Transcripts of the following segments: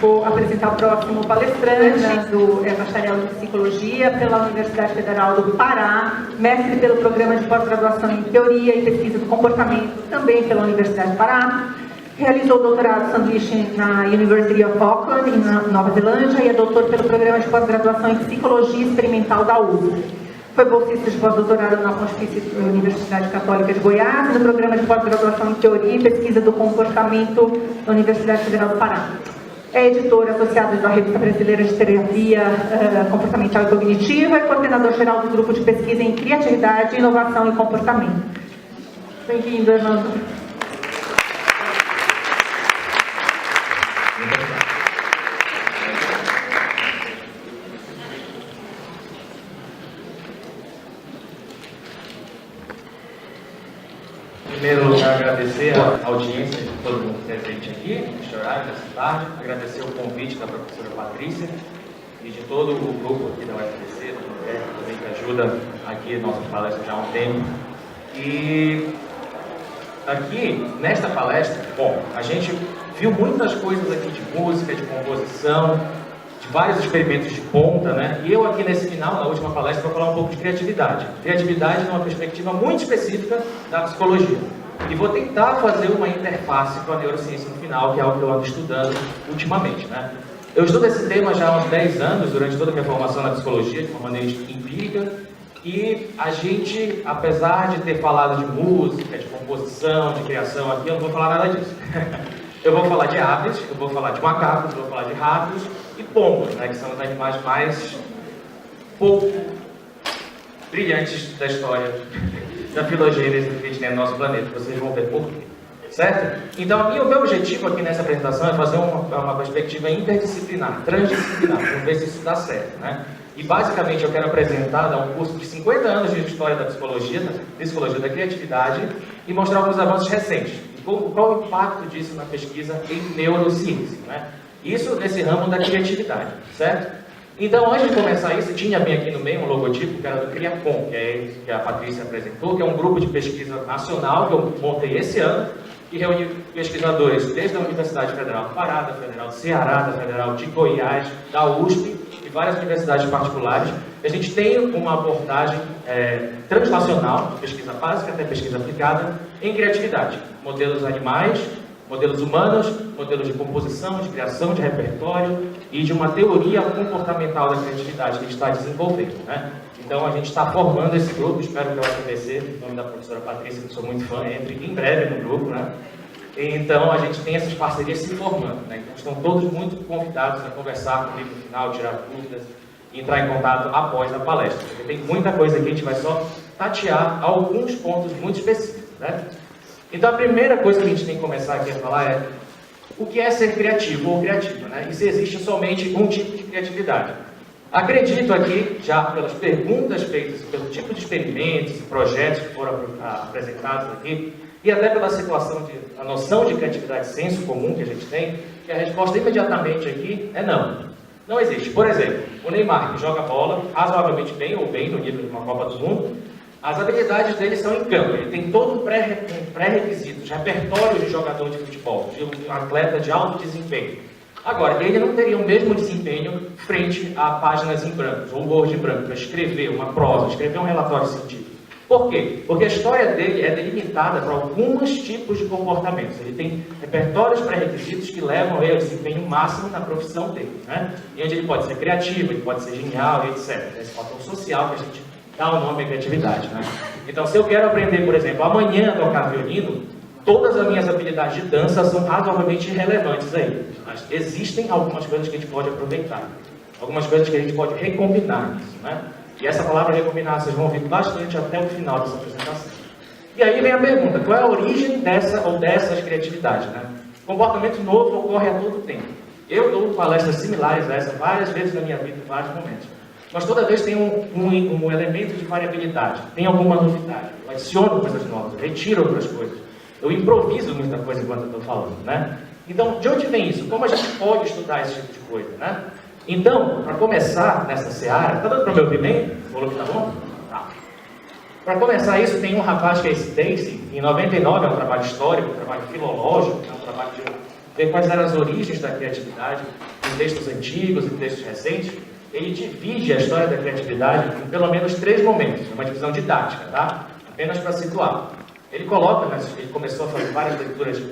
Vou apresentar o próximo palestrante do bacharel de Psicologia pela Universidade Federal do Pará, mestre pelo Programa de Pós-Graduação em Teoria e Pesquisa do Comportamento, também pela Universidade do Pará. Realizou o doutorado sanduíche na University of Auckland, na Nova Zelândia, e é doutor pelo Programa de Pós-Graduação em Psicologia Experimental da USP. Foi bolsista de pós-doutorado na Pontifícia Universidade Católica de Goiás, no Programa de Pós-Graduação em Teoria e Pesquisa do Comportamento da Universidade Federal do Pará. É editor associado da Revista Brasileira de Terapia Comportamental e Cognitiva e coordenador-geral do Grupo de Pesquisa em Criatividade, Inovação e Comportamento. Bem-vindo, Hernando. Em primeiro lugar, agradecer a audiência de todo mundo presente aqui, neste horário, nessa tarde, agradecer o convite da professora Patrícia e de todo o grupo aqui da UFBC, da mulher, também que ajuda aqui nossa palestra já há um tempo. E aqui, nesta palestra, bom, a gente viu muitas coisas aqui de música, de composição, de vários experimentos de ponta, né? E eu aqui nesse final, na última palestra, vou falar um pouco de criatividade. Criatividade numa perspectiva muito específica da psicologia. E vou tentar fazer uma interface com a neurociência no final, que é algo que eu ando estudando ultimamente, né? Eu estudo esse tema já há uns 10 anos, durante toda a minha formação na psicologia, de uma maneira empírica, e a gente, apesar de ter falado de música, de composição, de criação aqui, eu não vou falar nada disso. Eu vou falar de aves, eu vou falar de macacos, eu vou falar de ratos e pombos, né, que são os animais mais pouco brilhantes da história da filogênese que a gente tem no nosso planeta. Vocês vão ver por quê, certo? Então, o meu objetivo aqui nessa apresentação é fazer uma perspectiva interdisciplinar, transdisciplinar, vamos ver se isso dá certo, né? E basicamente eu quero apresentar, dar um curso de 50 anos de história da psicologia da criatividade e mostrar alguns avanços recentes. Qual o impacto disso na pesquisa em neurociência, né? Isso nesse ramo da criatividade, certo? Então, antes de começar isso, tinha bem aqui no meio um logotipo que era do CRIACOM, que a Patrícia apresentou, que é um grupo de pesquisa nacional que eu montei esse ano, que reúne pesquisadores desde a Universidade Federal do Pará, da Federal do Ceará, da Federal de Goiás, da USP e várias universidades particulares. A gente tem uma abordagem transnacional, de pesquisa básica até pesquisa aplicada, em criatividade. Modelos animais, modelos humanos, modelos de composição, de criação, de repertório e de uma teoria comportamental da criatividade que a gente está desenvolvendo, né? Então a gente está formando esse grupo, espero que a UFBC, em nome da professora Patrícia, que sou muito fã, entre em breve no grupo, né? Então a gente tem essas parcerias se formando, né? Então estão todos muito convidados a conversar comigo no final, tirar dúvidas e entrar em contato após a palestra, porque tem muita coisa aqui, a gente vai só tatear alguns pontos muito específicos, né? Então a primeira coisa que a gente tem que começar aqui a falar é o que é ser criativo ou criativa, né? E se existe somente um tipo de criatividade. Acredito aqui, já pelas perguntas feitas, pelo tipo de experimentos e projetos que foram apresentados aqui, e até pela situação a noção de criatividade, senso comum que a gente tem, que a resposta imediatamente aqui é não. Não existe. Por exemplo, o Neymar, que joga bola razoavelmente bem ou bem no nível de uma Copa do Mundo, as habilidades dele são em campo. Ele tem todo um pré-requisito, repertório de jogador de futebol, de um atleta de alto desempenho. Agora, ele não teria o mesmo desempenho frente a páginas em branco, ou um Word em branco, para escrever uma prosa, escrever um relatório científico. Por quê? Porque a história dele é delimitada para alguns tipos de comportamentos. Ele tem repertórios pré-requisitos que levam ele ao desempenho máximo na profissão dele, né? E onde ele pode ser criativo, ele pode ser genial, etc. Esse fator social que a gente dá o nome à criatividade, né? Então, se eu quero aprender, por exemplo, amanhã a tocar violino, todas as minhas habilidades de dança são razoavelmente irrelevantes aí. Mas existem algumas coisas que a gente pode aproveitar, algumas coisas que a gente pode recombinar nisso, né? E essa palavra recombinar, vocês vão ouvir bastante até o final dessa apresentação. E aí vem a pergunta, qual é a origem dessa ou dessas criatividades, né? Comportamento novo ocorre a todo tempo. Eu dou palestras similares a essa várias vezes na minha vida, em vários momentos. Mas toda vez tem um elemento de variabilidade, tem alguma novidade. Eu adiciono coisas novas, eu retiro outras coisas. Eu improviso muita coisa enquanto eu estou falando, né? Então, de onde vem isso? Como a gente pode estudar esse tipo de coisa, né? Então, para começar nessa seara, tá dando para me ouvir bem? O volume tá bom? Tá. Para começar isso, tem um rapaz que é esse Dacey, em 99, é um trabalho histórico, um trabalho filológico, é um trabalho ver quais eram as origens da criatividade, em textos antigos e textos recentes, ele divide a história da criatividade em pelo menos 3 momentos, uma divisão didática, tá? Apenas para situar. Ele coloca, ele começou a fazer várias leituras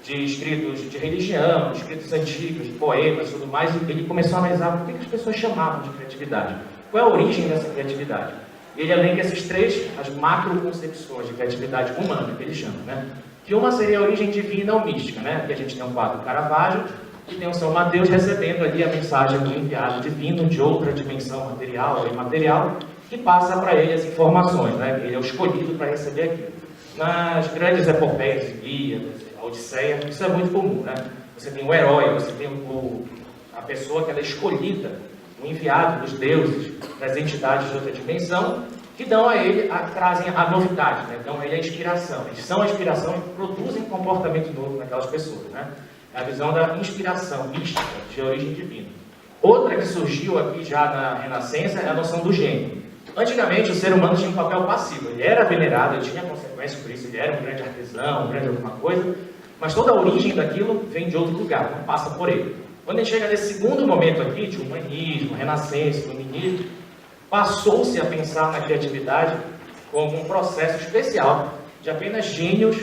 de escritos de religião, escritos antigos, de poemas e tudo mais, e ele começou a analisar o que as pessoas chamavam de criatividade. Qual é a origem dessa criatividade? Ele elenca esses 3, as macroconcepções de criatividade humana, que ele chama, né? Que uma seria a origem divina ou mística, né? Que a gente tem um quadro Caravaggio, e tem o São Mateus recebendo ali a mensagem do enviado divino de outra dimensão material ou imaterial, que passa para ele as informações, né? Ele é o escolhido para receber aquilo. Nas grandes epopeias, Ilíadas, a Odisseia, isso é muito comum, né? Você tem o herói, você tem a pessoa que ela é escolhida, o enviado dos deuses, das entidades de outra dimensão, que dão a ele, trazem a novidade, né? Dão a ele a inspiração. Eles são a inspiração e produzem comportamento novo naquelas pessoas, né? É a visão da inspiração mística, de origem divina. Outra que surgiu aqui já na Renascença é a noção do gênio. Antigamente, o ser humano tinha um papel passivo. Ele era venerado, ele tinha consequência por isso, ele era um grande artesão, um grande alguma coisa, mas toda a origem daquilo vem de outro lugar, não passa por ele. Quando a gente chega nesse segundo momento aqui, de humanismo, renascença, iluminismo, passou-se a pensar na criatividade como um processo especial de apenas gênios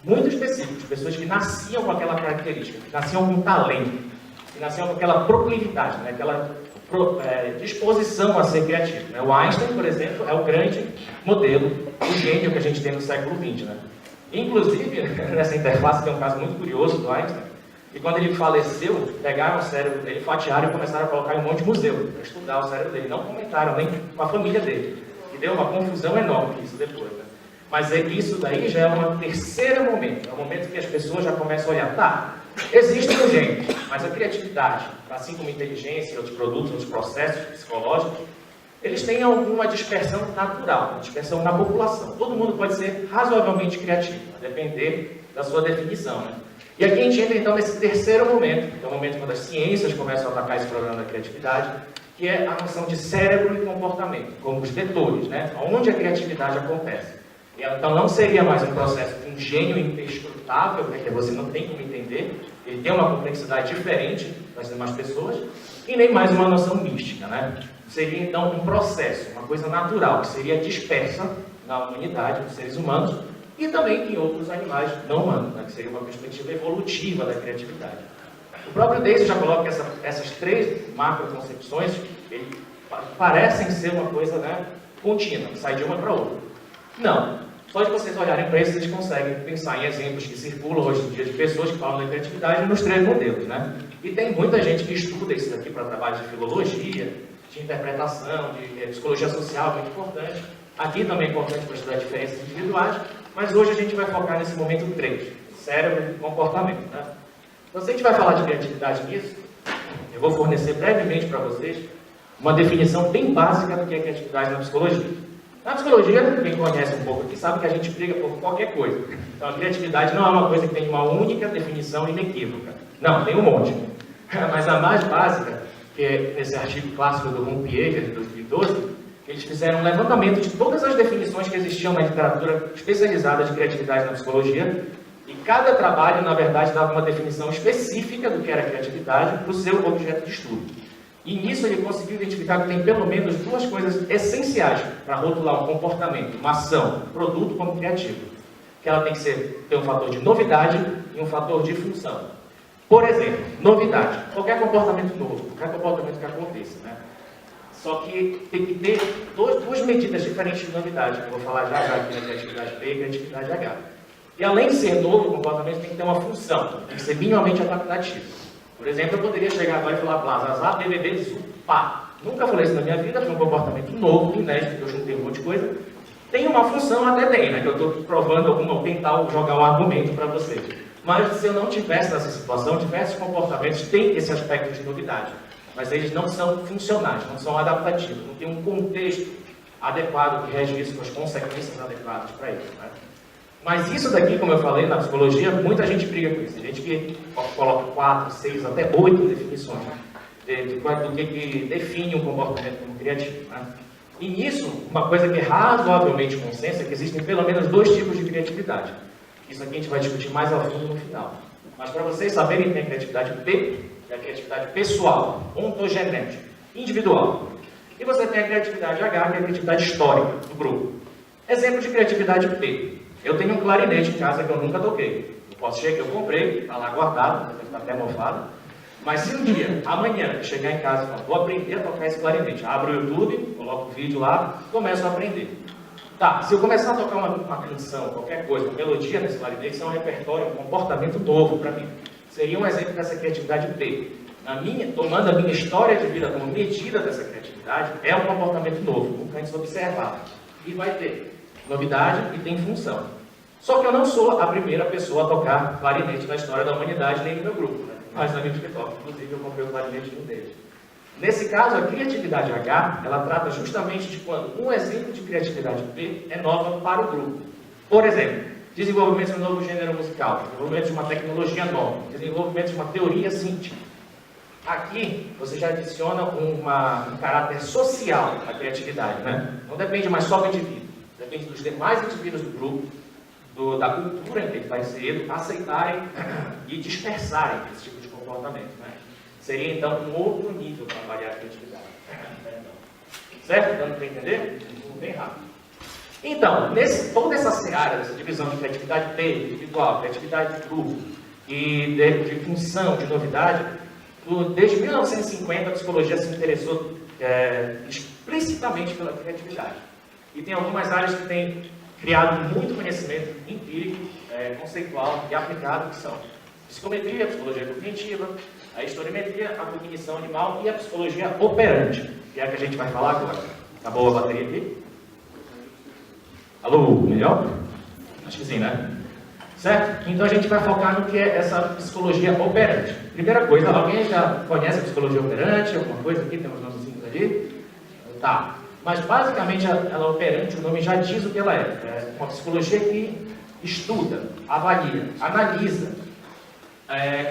muito específicos, pessoas que nasciam com aquela característica, que nasciam com talento, que nasciam com aquela proclividade, né? Aquela disposição a ser criativo, né? O Einstein, por exemplo, é o grande modelo, o gênio que a gente tem no século XX, né? Inclusive, nessa interface tem um caso muito curioso do Einstein, e quando ele faleceu, pegaram o cérebro dele, fatiaram e começaram a colocar em um monte de museu para estudar o cérebro dele. Não comentaram nem com a família dele. E deu uma confusão enorme isso depois, né? Mas isso daí já é um terceiro momento. É o momento que as pessoas já começam a olhar, tá, existe um gênio, mas a criatividade, assim como a inteligência, outros produtos, outros processos psicológicos, eles têm alguma dispersão natural, uma dispersão na população. Todo mundo pode ser razoavelmente criativo, a depender da sua definição, né? E aqui a gente entra então nesse terceiro momento, que é o momento quando as ciências começam a atacar esse problema da criatividade, que é a noção de cérebro e comportamento, como os vetores, né? Onde a criatividade acontece. Então não seria mais um processo de um gênio imperscrutável, né, que você não tem como entender, ele tem uma complexidade diferente das demais pessoas, e nem mais uma noção mística, né? Seria então um processo, uma coisa natural, que seria dispersa na humanidade, nos seres humanos, e também em outros animais não humanos, né, que seria uma perspectiva evolutiva da criatividade. O próprio Daisy já coloca que essas 3 macroconcepções parecem ser uma coisa, né, contínua, que sai de uma para outra. Não. Só de vocês olharem para isso, vocês conseguem pensar em exemplos que circulam hoje em dia de pessoas que falam da criatividade nos 3 modelos, né? E tem muita gente que estuda isso daqui para trabalho de filologia, de interpretação, de psicologia social, muito importante. Aqui também é importante para estudar diferenças individuais, mas hoje a gente vai focar nesse momento 3, cérebro e comportamento, né? Então, se a gente vai falar de criatividade nisso, eu vou fornecer brevemente para vocês uma definição bem básica do que é criatividade na psicologia. Na psicologia, quem conhece um pouco aqui sabe que a gente briga por qualquer coisa. Então a criatividade não é uma coisa que tem uma única definição inequívoca. Não, tem um monte. Mas a mais básica, que é esse artigo clássico do Rumpieger, de 2012, eles fizeram um levantamento de todas as definições que existiam na literatura especializada de criatividade na psicologia, e cada trabalho, na verdade, dava uma definição específica do que era criatividade para o seu objeto de estudo. E nisso ele conseguiu identificar que tem pelo menos 2 coisas essenciais para rotular um comportamento, uma ação, um produto como criativo. Que ela tem que ter um fator de novidade e um fator de função. Por exemplo, novidade. Qualquer comportamento novo, qualquer comportamento que aconteça, né? Só que tem que ter 2 medidas diferentes de novidade, que eu vou falar já aqui na criatividade B e criatividade H. E além de ser novo, o comportamento tem que ter uma função, tem que ser minimamente adaptativo. Por exemplo, eu poderia chegar agora e falar, Blazazar, DVD de pá. Nunca falei isso na minha vida, foi um comportamento novo, inédito, que eu juntei um monte de coisa. Tem uma função, até tem, né? Que eu estou provando alguma, tentar jogar um argumento para vocês. Mas se eu não tivesse nessa situação, tivesse comportamentos, tem esse aspecto de novidade. Mas eles não são funcionais, não são adaptativos, não tem um contexto adequado que rege isso, com as consequências adequadas para isso, né? Mas isso daqui, como eu falei, na psicologia, muita gente briga com isso. Tem gente que coloca 4, 6, até 8 definições, né, do que define um comportamento como criativo, né? E nisso, uma coisa que é razoavelmente consenso é que existem pelo menos 2 tipos de criatividade. Isso aqui a gente vai discutir mais a fundo no final. Mas para vocês saberem, tem a criatividade P, que é a criatividade pessoal, ontogenética, individual. E você tem a criatividade H, que é a criatividade histórica do grupo. Exemplo de criatividade P. Eu tenho um clarinete em casa que eu nunca toquei. Eu posso chegar que eu comprei, está lá guardado, está até mofado. Mas se um dia, amanhã, eu chegar em casa e falar, vou aprender a tocar esse clarinete, abro o YouTube, coloco o vídeo lá, começo a aprender. Tá, se eu começar a tocar uma canção, qualquer coisa, uma melodia nesse clarinete, isso é um repertório, um comportamento novo para mim. Seria um exemplo dessa criatividade P. Tomando a minha história de vida como medida dessa criatividade, é um comportamento novo, nunca antes observado. E vai ter novidade e tem função. Só que eu não sou a primeira pessoa a tocar clarinete na história da humanidade, nem no meu grupo, né? Mas na minha que toca. Inclusive, eu comprei o clarinete de um deles. Nesse caso, a criatividade H, ela trata justamente de quando um exemplo de criatividade P é nova para o grupo. Por exemplo, desenvolvimento de um novo gênero musical, desenvolvimento de uma tecnologia nova, desenvolvimento de uma teoria científica. Aqui, você já adiciona um caráter social à criatividade, né? Não depende mais só do indivíduo, depende dos demais indivíduos do grupo, da cultura em que ele está inserido, aceitarem e dispersarem esse tipo de comportamento, né? Seria, então, um outro nível para avaliar a criatividade. Certo? Dando para entender? Bem rápido. Então, toda essa seara, dessa divisão de criatividade P, individual, criatividade de grupo e de função, de novidade, desde 1950 a psicologia se interessou explicitamente pela criatividade. E tem algumas áreas que têm criado muito conhecimento empírico, conceitual e aplicado, que são psicometria, psicologia cognitiva, a historiometria, a cognição animal e a psicologia operante, que é a que a gente vai falar agora. Tá boa a bateria aqui? Alô, melhor? Acho que sim, né? Certo? Então a gente vai focar no que é essa psicologia operante. Primeira coisa, alguém já conhece a psicologia operante? Alguma coisa aqui? Temos nomezinhos ali? Tá. Mas basicamente ela operante, o nome já diz o que ela é. É uma psicologia que estuda, avalia, analisa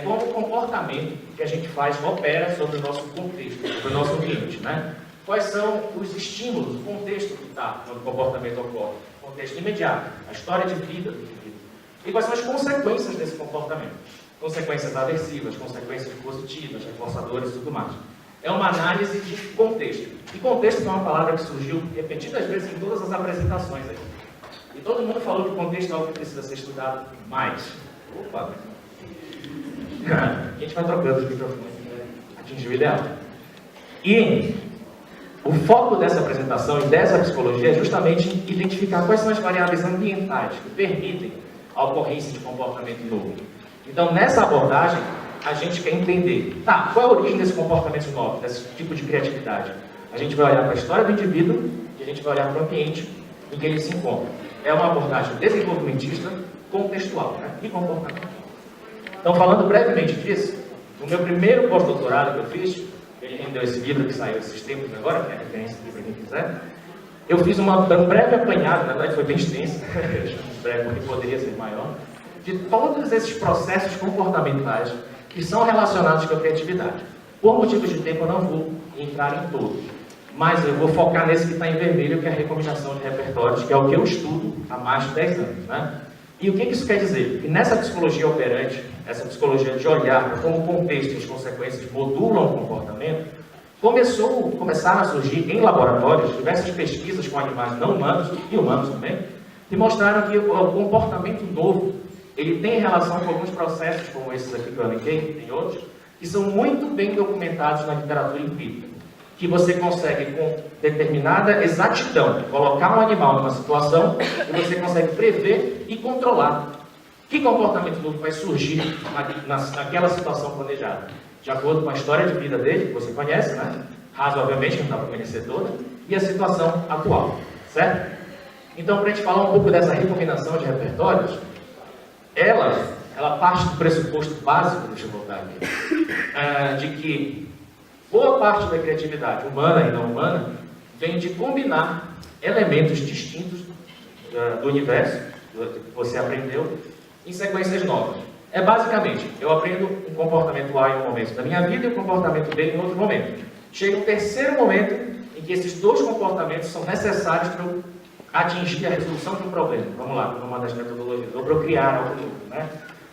como o comportamento que a gente faz opera sobre o nosso contexto, sobre o nosso ambiente, né? Quais são os estímulos, o contexto que está quando o comportamento ocorre, o contexto imediato, a história de vida do indivíduo. E quais são as consequências desse comportamento? Consequências aversivas, consequências positivas, reforçadoras e tudo mais. É uma análise de contexto. E contexto é uma palavra que surgiu repetidas vezes em todas as apresentações aí. E todo mundo falou que o contexto é algo que precisa ser estudado mais. Opa! A gente vai trocando os microfones para atingir o ideal. E o foco dessa apresentação e dessa psicologia é justamente identificar quais são as variáveis ambientais que permitem a ocorrência de comportamento novo. Então, nessa abordagem, a gente quer entender, tá, qual é a origem desse comportamento novo, desse tipo de criatividade? A gente vai olhar para a história do indivíduo e a gente vai olhar para o ambiente em que ele se encontra. É uma abordagem desenvolvimentista, contextual, né? E comportamental. Então, falando brevemente disso, no meu primeiro pós-doutorado que eu fiz, ele rendeu esse livro que saiu esses tempos agora, que é a referência aqui para quem quiser, eu fiz um breve apanhado, na verdade foi bem extenso, breve porque poderia ser maior, de todos esses processos comportamentais que são relacionados com a criatividade. Por motivos de tempo eu não vou entrar em todos, mas eu vou focar nesse que está em vermelho, que é a recombinação de repertórios, que é o que eu estudo há mais de 10 anos, né? E o que isso quer dizer? Que nessa psicologia operante, essa psicologia de olhar para como o contexto e as consequências modulam o comportamento, começaram a surgir em laboratórios diversas pesquisas com animais não humanos e humanos também, que mostraram que o comportamento novo ele tem relação com alguns processos como esses aqui que eu elenquei, tem outros, que são muito bem documentados na literatura empírica, que você consegue com determinada exatidão colocar um animal numa situação e você consegue prever e controlar que comportamento novo vai surgir naquela situação planejada, de acordo com a história de vida dele, que você conhece, né? Razoavelmente, não dá para conhecer toda, e a situação atual, certo? Então, para a gente falar um pouco dessa recombinação de repertórios, ela parte do pressuposto básico, deixa eu voltar aqui, de que boa parte da criatividade, humana e não humana, vem de combinar elementos distintos do universo, que você aprendeu, em sequências novas. É basicamente, eu aprendo um comportamento A em um momento da minha vida e um comportamento B em outro momento. Chega um terceiro momento em que esses dois comportamentos são necessários para eu atingir a resolução de um problema. Vamos lá, uma das metodologias, ou para eu criar algo novo, né?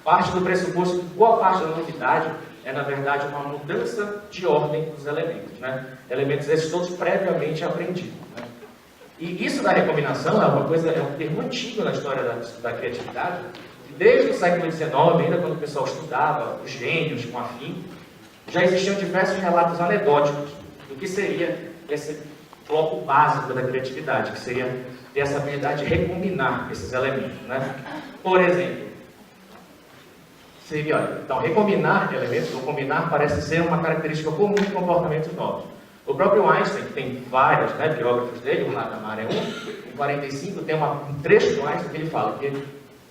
parte do pressuposto que boa parte da novidade é, na verdade, uma mudança de ordem dos elementos, né? Elementos esses todos previamente aprendidos, né? E isso da recombinação é uma coisa, é um termo antigo na história da criatividade. Desde o século XIX, ainda quando o pessoal estudava os gênios com afim, já existiam diversos relatos anedóticos do que seria esse bloco básico da criatividade, que seria ter essa habilidade de recombinar esses elementos, né? Por exemplo, seria, olha, então, recombinar elementos, ou combinar, parece ser uma característica comum de comportamentos novos. O próprio Einstein, que tem vários, né, biógrafos dele, o Hadamard é um, em 45 tem um trecho do Einstein que ele fala, que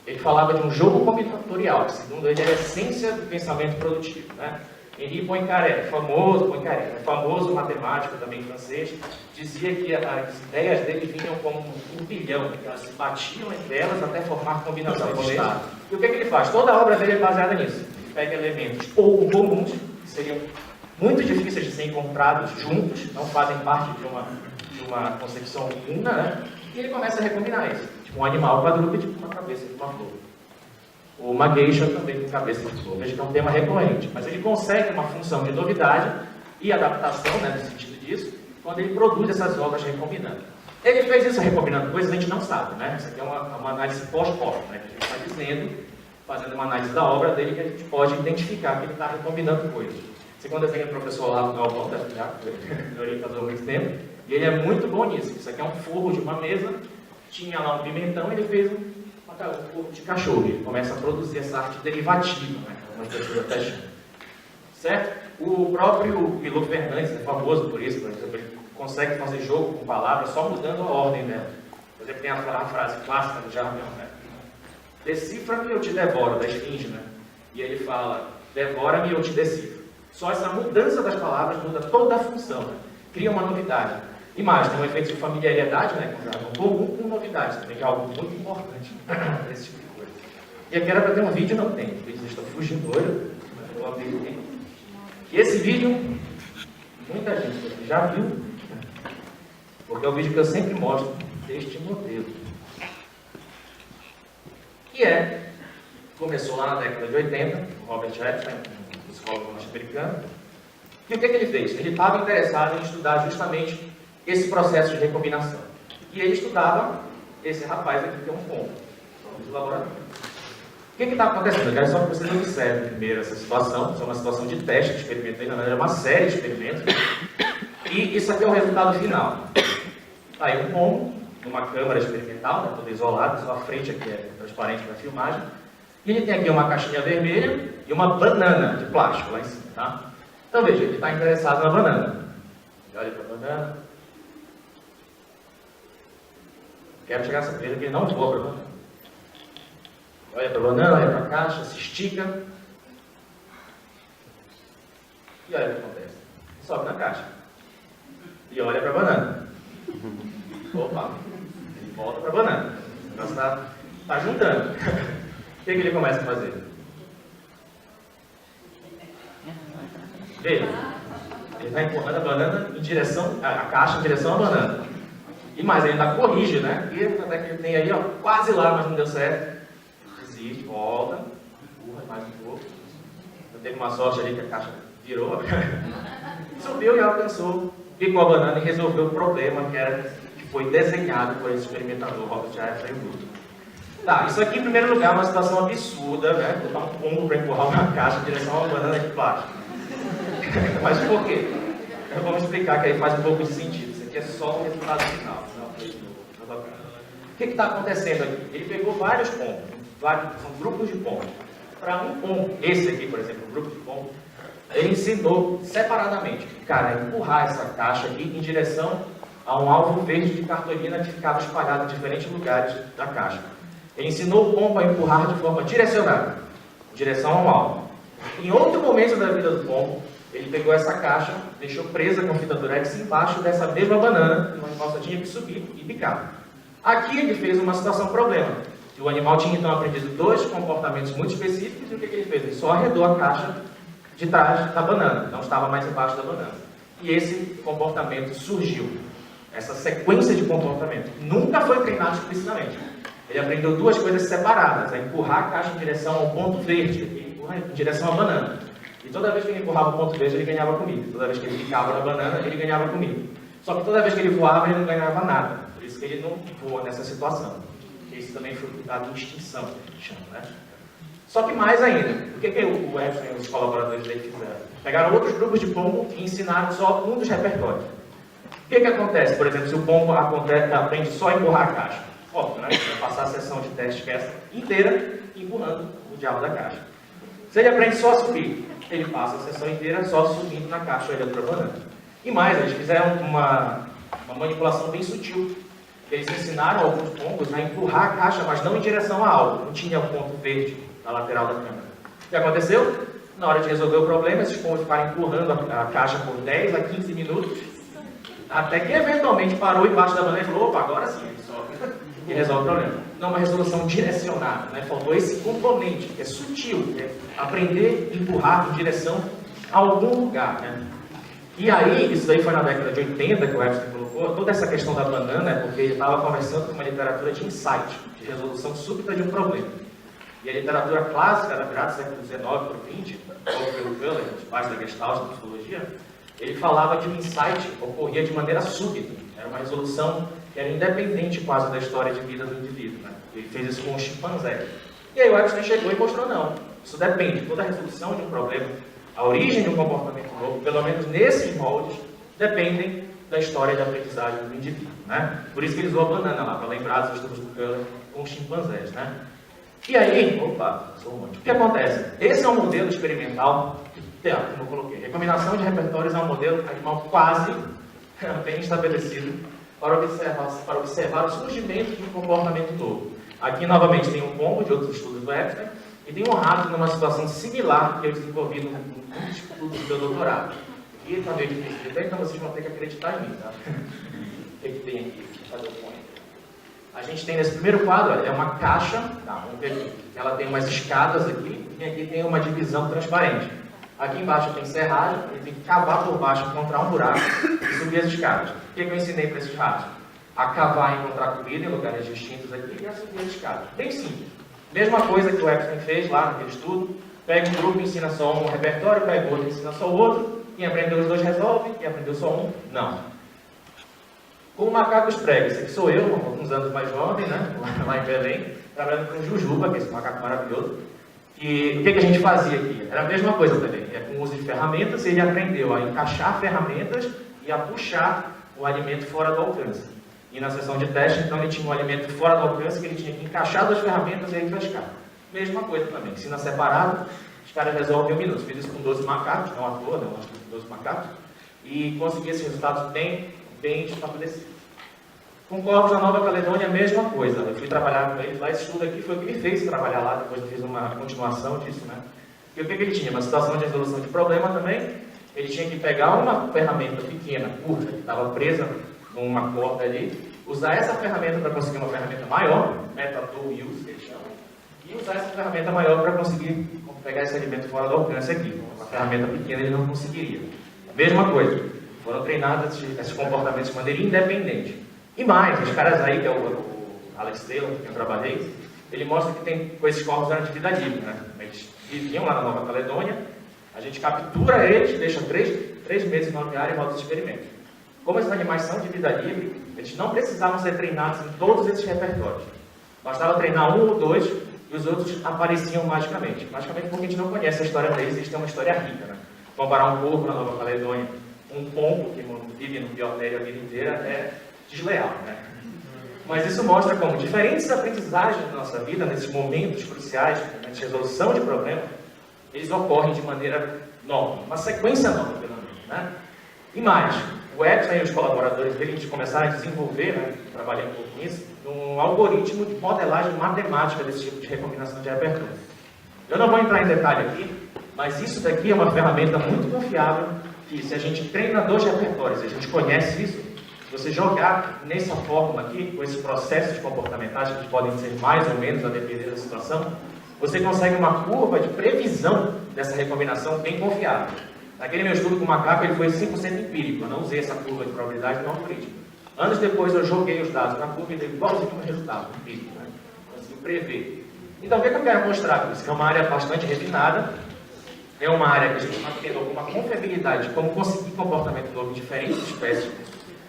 ele falava de um jogo combinatorial, que segundo ele era a essência do pensamento produtivo, né? Henri Poincaré, famoso matemático também francês, dizia que as ideias dele vinham como um turbilhão, que elas se batiam entre elas até formar combinações de estado. E o que ele faz? Toda a obra dele é baseada nisso. Ele pega elementos pouco comuns, que seriam muito difíceis de ser encontrados juntos, não fazem parte de uma concepção una, né? E ele começa a recombinar isso. Tipo um animal quadrúpede com uma cabeça de uma flor. Ou uma geisha também com cabeça de flor. Veja que é um tema recorrente. Mas ele consegue uma função de novidade e adaptação, né, no sentido disso, quando ele produz essas obras recombinando. Ele fez isso recombinando coisas, a gente não sabe, né? Isso aqui é uma análise pós-mortem, né? Que a gente está dizendo, fazendo uma análise da obra dele, que a gente pode identificar que ele está recombinando coisas. Segundo desenho do professor Olavo Galvão, da meu orientador há muito tempo, e ele é muito bom nisso. Isso aqui é um forro de uma mesa, tinha lá um pimentão, ele fez um forro de cachorro. Ele começa a produzir essa arte derivativa, né? Algumas pessoas até chamam. Certo? O próprio Milor Fernandes é famoso por isso, por exemplo, ele consegue fazer jogo com palavras só mudando a ordem dela. Por exemplo, tem a frase clássica do Jardim, né? Decifra-me, eu te devoro, da esfinge, né? E ele fala, devora-me, eu te decifro. Só essa mudança das palavras muda toda a função, né? Cria uma novidade. E mais, tem um efeito de familiaridade, né? Com jargão comum, com novidades, também, que é algo muito importante esse tipo de coisa. E aqui era para ter um vídeo, não tem, porque eles estão fugindo hoje, mas eu vou abrir aqui. E esse vídeo, muita gente já viu, porque é o vídeo que eu sempre mostro deste modelo. Que começou lá na década de 80, o Robert Epstein, um psicólogo norte-americano. E o que ele fez? Ele estava interessado em estudar justamente esse processo de recombinação. E ele estudava esse rapaz aqui, que é um pombo, do laboratório. O que está acontecendo? Eu quero só que vocês observem primeiro essa situação. Isso é uma situação de teste, de experimento, na verdade é uma série de experimentos. E isso aqui é o resultado final. Está aí um pombo, numa câmara experimental, né, toda isolada, só a frente aqui é transparente para a filmagem. E ele tem aqui uma caixinha vermelha e uma banana de plástico lá em cima, tá? Então veja, ele está interessado na banana. Olha para a banana. Quero chegar a essa vez que ele não voa para a banana. Olha para a banana, olha para a caixa, se estica. E olha o que acontece. Sobe na caixa. E olha para a banana. Opa, ele volta para a banana. Então está juntando. O que ele começa a fazer? Veja, ele está empurrando a banana em direção, a caixa em direção à banana. E mais, ele ainda corrige, né? E até que ele tem aí, ó, quase lá, mas não deu certo. Desiste, volta, empurra mais um pouco. Eu teve uma sorte ali que a caixa virou. Subiu e alcançou, picou a banana e resolveu o problema que foi desenhado por esse experimentador, Robert Epstein. Tá, isso aqui em primeiro lugar é uma situação absurda, né? Botar um pombo para empurrar uma caixa em direção a uma banana de plástico. Mas por quê? Vamos explicar que aí faz um pouco de sentido. Isso aqui é só o resultado final. O que está acontecendo aqui? Ele pegou vários pombos, são grupos de pombos. Para um pombo, esse aqui, por exemplo, um grupo de pombos, ele ensinou separadamente, cara, a empurrar essa caixa aqui em direção a um alvo verde de cartolina que ficava espalhado em diferentes lugares da caixa. Ele ensinou o pombo a empurrar de forma direcionada, em direção a um alvo. Em outro momento da vida do pombo, ele pegou essa caixa, deixou presa com fita durex embaixo dessa mesma banana, e o animal só tinha que subir e picar. Aqui ele fez uma situação problema. O animal tinha então aprendido dois comportamentos muito específicos, e o que ele fez? Ele só arredou a caixa de trás da banana, não estava mais embaixo da banana. E esse comportamento surgiu, essa sequência de comportamento. Nunca foi treinado explicitamente. ele aprendeu duas coisas separadas, a empurrar a caixa em direção ao ponto verde, ele empurra em direção à banana. E toda vez que ele empurrava o ponto verde, ele ganhava comida. Toda vez que ele ficava na banana, ele ganhava comida. Só que toda vez que ele voava, ele não ganhava nada. Por isso que ele não voa nessa situação. Porque isso também foi dado de extinção, que a gente chama, né? Só que mais ainda, o que o Edson e os colaboradores dele fizeram? Pegaram outros grupos de pombo e ensinaram só um dos repertórios. O que acontece, por exemplo, se o pombo aprende só a empurrar a caixa? Óbvio, né? Vai passar a sessão de teste que é essa inteira empurrando o diabo da caixa. Se ele aprende só a subir, ele passa a sessão inteira só subindo na caixa olhando para a banana. E mais, eles fizeram uma manipulação bem sutil. Eles ensinaram alguns pombos a empurrar a caixa, mas não em direção a algo. Não tinha o ponto verde na lateral da câmera. O que aconteceu? Na hora de resolver o problema, esses pombos ficaram empurrando a caixa por 10 a 15 minutos, até que eventualmente parou embaixo da banana e falou, opa, agora sim, e resolve o problema. Não uma resolução direcionada, né? Faltou esse componente, que é sutil, que é aprender a empurrar em direção a algum lugar, né? E aí, isso daí foi na década de 80 que o Epstein colocou, toda essa questão da banana é porque ele estava conversando com uma literatura de insight, de resolução súbita de um problema. E a literatura clássica, da virada do século XIX para o XX, como o Köhler, os pais da Gestalt, da psicologia, ele falava que o insight ocorria de maneira súbita. Era uma resolução que era independente quase da história de vida do indivíduo, né? Ele fez isso com o chimpanzé. E aí o Epstein chegou e mostrou, não, isso depende, toda a resolução de um problema, a origem de um comportamento novo, pelo menos nesses moldes, dependem da história de aprendizagem do indivíduo, né? Por isso que ele usou a banana lá, para lembrar dos estudos do Köhler com os chimpanzés, né? E aí, opa, sou romântico. O que acontece? Esse é um modelo experimental, como eu coloquei, recomendação de repertórios é um modelo animal quase bem estabelecido para observar o surgimento de um comportamento novo. Aqui, novamente, tem um pombo de outros estudos do Epstein e tem um rato numa situação similar que eu desenvolvi num estudo do meu doutorado. E está meio difícil de ver, então vocês vão ter que acreditar em mim, tá? O que tem aqui? Cadê o ponto? A gente tem nesse primeiro quadro, olha, é uma caixa, tá, vamos ver aqui. Ela tem umas escadas aqui, e aqui tem uma divisão transparente. Aqui embaixo tem serragem, ele tem que cavar por baixo, encontrar um buraco e subir as escadas. O que eu ensinei para esses ratos? A cavar e encontrar comida em lugares distintos aqui e a subir as escadas. Bem simples. Mesma coisa que o Epstein fez lá naquele estudo. Pega um grupo e ensina só um repertório, pega outro e ensina só o outro. Quem aprendeu os dois resolve, quem aprendeu só um, não. Com o macaco esprega, esse aqui sou eu, uns anos mais jovem, né? Lá em Belém, trabalhando com o Jujuba, que é esse macaco maravilhoso. E o que a gente fazia aqui? Era a mesma coisa também, com o uso de ferramentas, ele aprendeu a encaixar ferramentas e a puxar o alimento fora do alcance. E na sessão de teste, então, ele tinha um alimento fora do alcance, que ele tinha que encaixar das ferramentas e aí pescar. Mesma coisa também, ensina separado, os caras resolvem em 1 minuto. Fiz isso com 12 macacos, não à toa, né? 12 macacos, e consegui esses resultados bem estabelecidos. Com corvos da Nova Caledônia, a mesma coisa. Eu fui trabalhar com eles lá, esse estudo aqui foi o que me fez trabalhar lá, depois eu fiz uma continuação disso, né? E o que ele tinha? Uma situação de resolução de problema também. Ele tinha que pegar uma ferramenta pequena, curta, que estava presa numa corda ali, usar essa ferramenta para conseguir uma ferramenta maior, meta-tool use, que eles chamam, e usar essa ferramenta maior para conseguir pegar esse alimento fora do alcance aqui. Uma ferramenta pequena ele não conseguiria. Mesma coisa. Foram treinados esses comportamentos de maneira independente. E mais, os caras aí, que é o Alex Taylor, que eu trabalhei, ele mostra que tem, com esses corvos eram de vida livre, né? Eles viviam lá na Nova Caledônia, a gente captura eles, deixa 3 meses no aviário e roda os experimentos. Como esses animais são de vida livre, eles não precisavam ser treinados em todos esses repertórios. Bastava treinar 1 ou 2 e os outros apareciam magicamente. Magicamente porque a gente não conhece a história deles, eles têm uma história rica, né? Comparar um corvo na Nova Caledônia, um pombo que vive no biotério a vida inteira é desleal, né? Mas isso mostra como diferentes aprendizagens da nossa vida, nesses momentos cruciais, momentos de resolução de problemas, eles ocorrem de maneira nova, uma sequência nova, pelo menos, né? E mais, o Epstein e os colaboradores dele, eles começaram a desenvolver, né, trabalhei um pouco nisso, um algoritmo de modelagem matemática desse tipo de recombinação de repertório. Eu não vou entrar em detalhe aqui, mas isso daqui é uma ferramenta muito confiável, que se a gente treina 2 repertórios, a gente conhece isso, se você jogar nessa fórmula aqui, com esses processos comportamentais, que podem ser mais ou menos a depender da situação, você consegue uma curva de previsão dessa recombinação bem confiável. Naquele meu estudo com o macaco, ele foi 100% empírico, eu não usei essa curva de probabilidade no algoritmo. Anos depois, eu joguei os dados na curva e dei igualzinho o resultado empírico, né? prever. Então, o que eu quero mostrar com isso? Que é uma área bastante refinada, é uma área que a gente está tendo alguma confiabilidade de como conseguir comportamento novo em diferentes espécies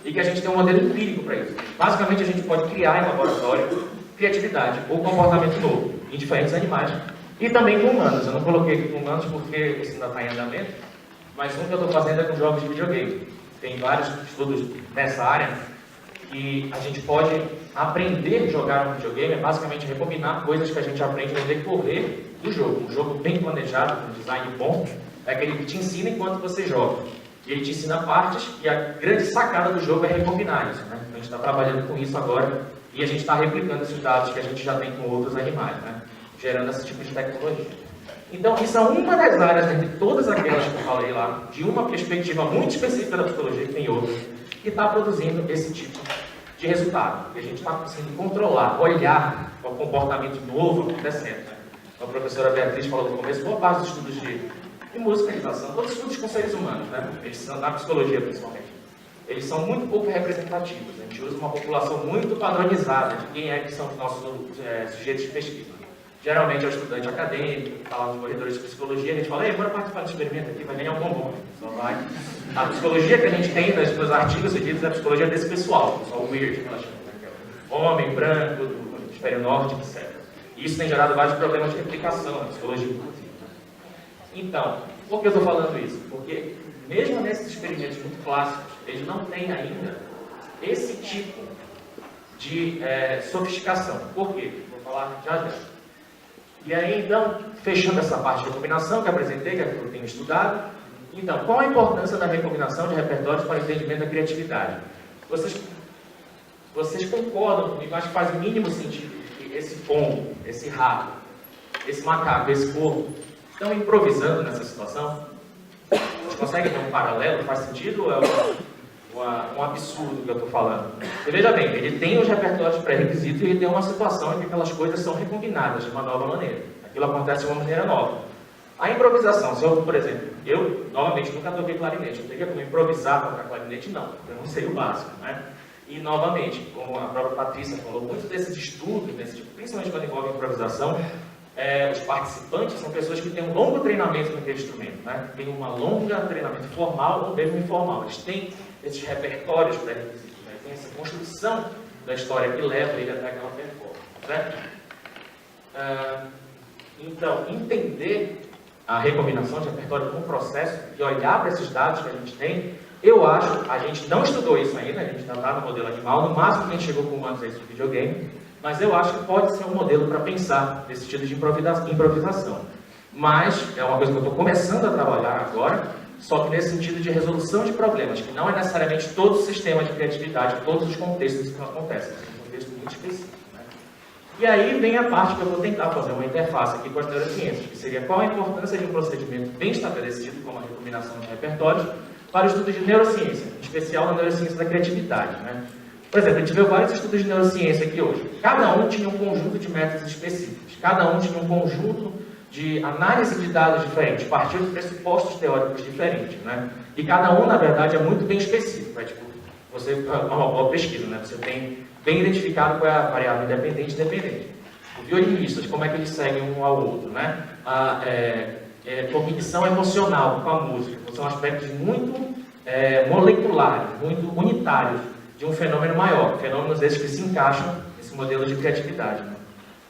e que a gente tem um modelo empírico para isso. Basicamente, a gente pode criar em laboratório criatividade ou comportamento novo em diferentes animais e também com humanos. Eu não coloquei aqui com humanos porque isso ainda está em andamento, mas um que eu estou fazendo é com jogos de videogame. Tem vários estudos nessa área que a gente pode aprender a jogar um videogame, é basicamente recombinar coisas que a gente aprende no decorrer do jogo. Um jogo bem planejado, com design bom, é aquele que te ensina enquanto você joga. E ele te ensina partes, e a grande sacada do jogo é recombinar isso, né? A gente está trabalhando com isso agora, e a gente está replicando esses dados que a gente já tem com outros animais, né? Gerando esse tipo de tecnologia. Então, isso é uma das áreas, entre todas aquelas que eu falei lá, de uma perspectiva muito específica da psicologia, que tem outras, que está produzindo esse tipo de resultado. E a gente está conseguindo controlar, olhar o comportamento novo acontecendo, né? A professora Beatriz falou no começo, boa parte dos estudos de musicalização, todos os estudos com seres humanos, né? Eles são, na psicologia principalmente, eles são muito pouco representativos. A gente usa uma população muito padronizada de quem é que são os nossos sujeitos de pesquisa. Geralmente é o estudante acadêmico, está lá nos corredores de psicologia, a gente fala, bora participar do experimento aqui, vai ganhar um bombom. Só vai. A psicologia que a gente tem nos artigos seguidos é a psicologia desse pessoal, só o weird, que ela chama, né? Homem, branco, do hemisfério norte, etc. E isso tem gerado vários problemas de replicação na psicologia, inclusive. Então, por que eu estou falando isso? Porque, mesmo nesses experimentos muito clássicos, eles não têm ainda esse tipo de sofisticação. Por quê? Vou falar já já. E aí, então, fechando essa parte de recombinação que eu apresentei, que eu tenho estudado, então, qual a importância da recombinação de repertórios para o entendimento da criatividade? Vocês concordam comigo, acho que faz o mínimo sentido que esse pombo, esse rato, esse macaco, esse corvo, estão improvisando nessa situação? Vocês conseguem ver um paralelo? Faz sentido ou é um absurdo que eu estou falando? Você veja bem, ele tem os repertórios pré-requisitos e ele tem uma situação em que aquelas coisas são recombinadas de uma nova maneira. Aquilo acontece de uma maneira nova. A improvisação, se eu, por exemplo, eu, novamente, nunca toquei clarinete, eu teria como improvisar tocar clarinete? Não, eu não sei o básico, né? E, novamente, como a própria Patrícia falou, muitos desses estudos, principalmente quando envolve improvisação, os participantes são pessoas que têm um longo treinamento naquele instrumento, né? Tem um longo treinamento formal ou mesmo informal. Eles têm esses repertórios pré-requisitos, né? Tem essa construção da história que leva ele até aquela performance, certo? Então, entender a recombinação de repertório como um processo e olhar para esses dados que a gente tem, eu acho, a gente não estudou isso ainda, a gente ainda está no modelo animal, no máximo que a gente chegou com humanos é esse videogame, mas eu acho que pode ser um modelo para pensar nesse sentido de improvisação. Mas é uma coisa que eu estou começando a trabalhar agora, só que nesse sentido de resolução de problemas, que não é necessariamente todo o sistema de criatividade, todos os contextos que acontecem, é um contexto muito específico. Né? E aí vem a parte que eu vou tentar fazer uma interface aqui com as neurociências, que seria qual a importância de um procedimento bem estabelecido, como a recombinação de repertórios, para o estudo de neurociência, em especial na neurociência da criatividade. Né? Por exemplo, a gente viu vários estudos de neurociência aqui hoje. Cada um tinha um conjunto de métodos específicos. Cada um tinha um conjunto de análise de dados diferentes, partindo de pressupostos teóricos diferentes. Né? E cada um, na verdade, é muito bem específico. Você é uma boa pesquisa, né? Você tem bem identificado qual é a variável independente e dependente. Os violinistas, como é que eles seguem um ao outro. Né? Cognição emocional com a música. São aspectos muito moleculares, muito unitários de um fenômeno maior, fenômenos esses que se encaixam nesse modelo de criatividade. Né?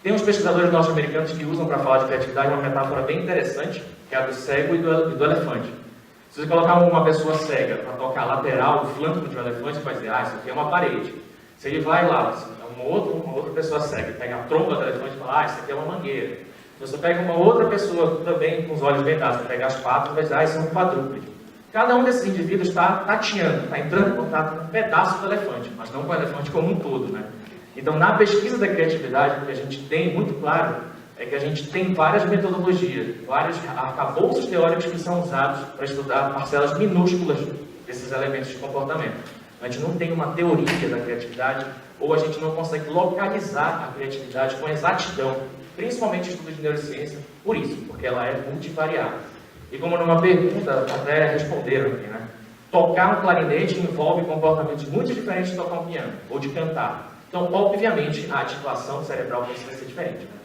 Tem uns pesquisadores norte-americanos que usam para falar de criatividade uma metáfora bem interessante, que é a do cego e do elefante. Se você colocar uma pessoa cega para tocar a lateral, o flanco de um elefante, vai dizer, isso aqui é uma parede. Se ele vai lá, uma outra pessoa cega, pega a tromba do elefante e fala, isso aqui é uma mangueira. Se você pega uma outra pessoa também com os olhos vendados, para pegar as patas, vai dizer, isso é um quadrúpede. Cada um desses indivíduos está tateando, está entrando em contato com um pedaço do elefante, mas não com o elefante como um todo, né? Então, na pesquisa da criatividade, o que a gente tem muito claro é que a gente tem várias metodologias, vários arcabouços teóricos que são usados para estudar parcelas minúsculas desses elementos de comportamento. A gente não tem uma teoria da criatividade, ou a gente não consegue localizar a criatividade com exatidão, principalmente estudo de neurociência, por isso, porque ela é multivariável. E como numa pergunta, até responderam aqui, né? Tocar um clarinete envolve comportamentos muito diferentes de tocar um piano, ou de cantar. Então, obviamente, a ativação cerebral precisa ser diferente, né?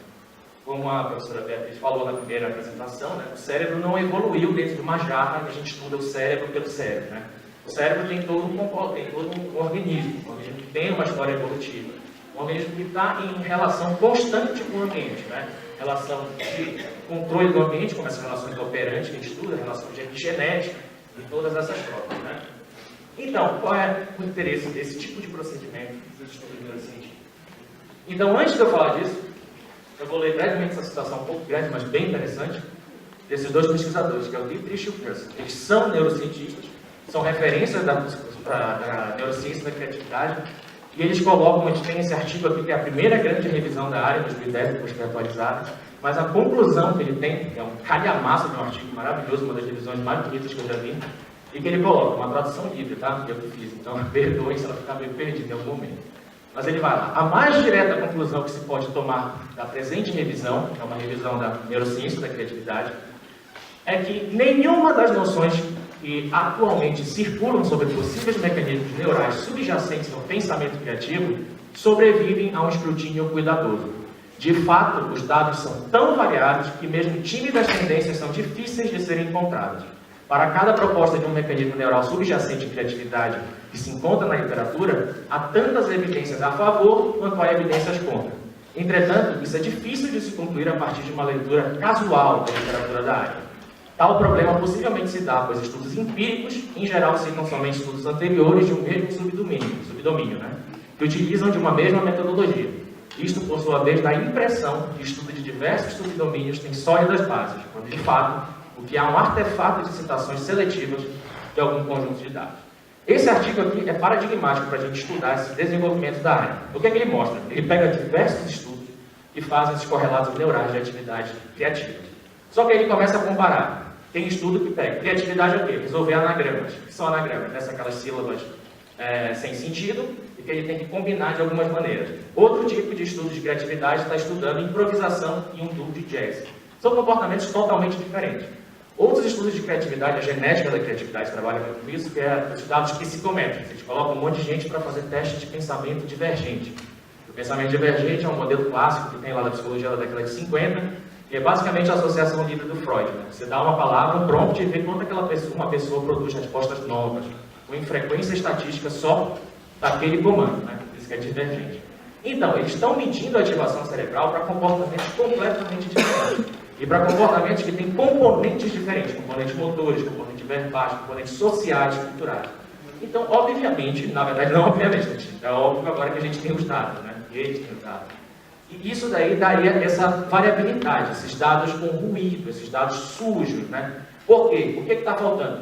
Como a professora Beatriz falou na primeira apresentação, né, o cérebro não evoluiu dentro de uma jarra e a gente estuda o cérebro pelo cérebro, né? O cérebro tem todo um organismo que tem uma história evolutiva, um organismo que está em relação constante com o ambiente, né? Relação de controle do ambiente, como essas relações operantes que a gente estuda, relação de genética e todas essas coisas, né? Então, qual é o interesse desse tipo de procedimento dos estudos neurocientíficos? Então, antes de eu falar disso, eu vou ler brevemente essa citação um pouco grande, mas bem interessante, desses dois pesquisadores, que é o Dietrich e o Pearson. Eles são neurocientistas, são referências da neurociência e da criatividade, e eles colocam, a gente tem esse artigo aqui, que é a primeira grande revisão da área, em 2010, depois foi atualizada, mas a conclusão que ele tem, é um calhamaço de um artigo maravilhoso, uma das revisões mais bonitas que eu já vi, e que ele coloca, uma tradução livre, tá? Eu que fiz, então perdoem se ela ficar meio perdida em algum momento. Mas ele vai lá. A mais direta conclusão que se pode tomar da presente revisão, que é uma revisão da neurociência da criatividade, é que nenhuma das noções que atualmente circulam sobre possíveis mecanismos neurais subjacentes ao pensamento criativo sobrevivem a um escrutínio cuidadoso. De fato, os dados são tão variados que mesmo tímidas tendências são difíceis de serem encontradas. Para cada proposta de um mecanismo neural subjacente em criatividade que se encontra na literatura, há tantas evidências a favor quanto há evidências contra. Entretanto, isso é difícil de se concluir a partir de uma leitura casual da literatura da área. Tal problema possivelmente se dá, pois estudos empíricos, em geral, citam somente estudos anteriores de um mesmo subdomínio, né? Que utilizam de uma mesma metodologia. Isto, por sua vez, dá a impressão que o estudo de diversos subdomínios tem sólidas bases, quando, de fato, o que há um artefato de citações seletivas de algum conjunto de dados. Esse artigo aqui é paradigmático para a gente estudar esse desenvolvimento da área. O que é que ele mostra? Ele pega diversos estudos que fazem esses correlatos neurais de atividades criativas. Só que aí ele começa a comparar. Tem estudo que pega. Criatividade é o quê? Resolver anagramas. O que são anagramas? Né? São aquelas sílabas sem sentido e que ele tem que combinar de algumas maneiras. Outro tipo de estudo de criatividade está estudando improvisação e um duo de jazz. São comportamentos totalmente diferentes. Outros estudos de criatividade, a genética da criatividade trabalha muito com isso, que é os dados psicométricos. A gente coloca um monte de gente para fazer testes de pensamento divergente. O pensamento divergente é um modelo clássico que tem lá da psicologia da década de 50, que é basicamente a associação livre do Freud. Né? Você dá uma palavra, um prompt e vê quanto uma pessoa produz respostas novas, com frequência estatística só daquele comando, né? Isso que é divergente. Então, eles estão medindo a ativação cerebral para comportamentos completamente diferentes. E para comportamentos que têm componentes diferentes, componentes motores, componentes verbais, componentes sociais, culturais. Então, obviamente, na verdade não obviamente, é óbvio agora que a gente tem os dados, né? E eles têm os dados. E isso daí daria essa variabilidade, esses dados com ruído, esses dados sujos, né? Por quê? O que está faltando?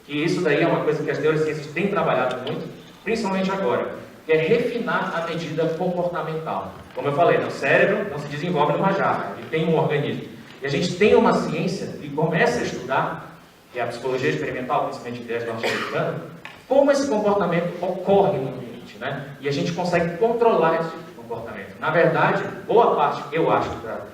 Que isso daí é uma coisa que as neurociências têm trabalhado muito, principalmente agora, que é refinar a medida comportamental. Como eu falei, o cérebro não se desenvolve numa jarra, ele tem um organismo. E a gente tem uma ciência que começa a estudar, que é a psicologia experimental, principalmente de viés norte-americano, como esse comportamento ocorre no ambiente, né? E a gente consegue controlar esse tipo de comportamento. Na verdade, boa parte, eu acho,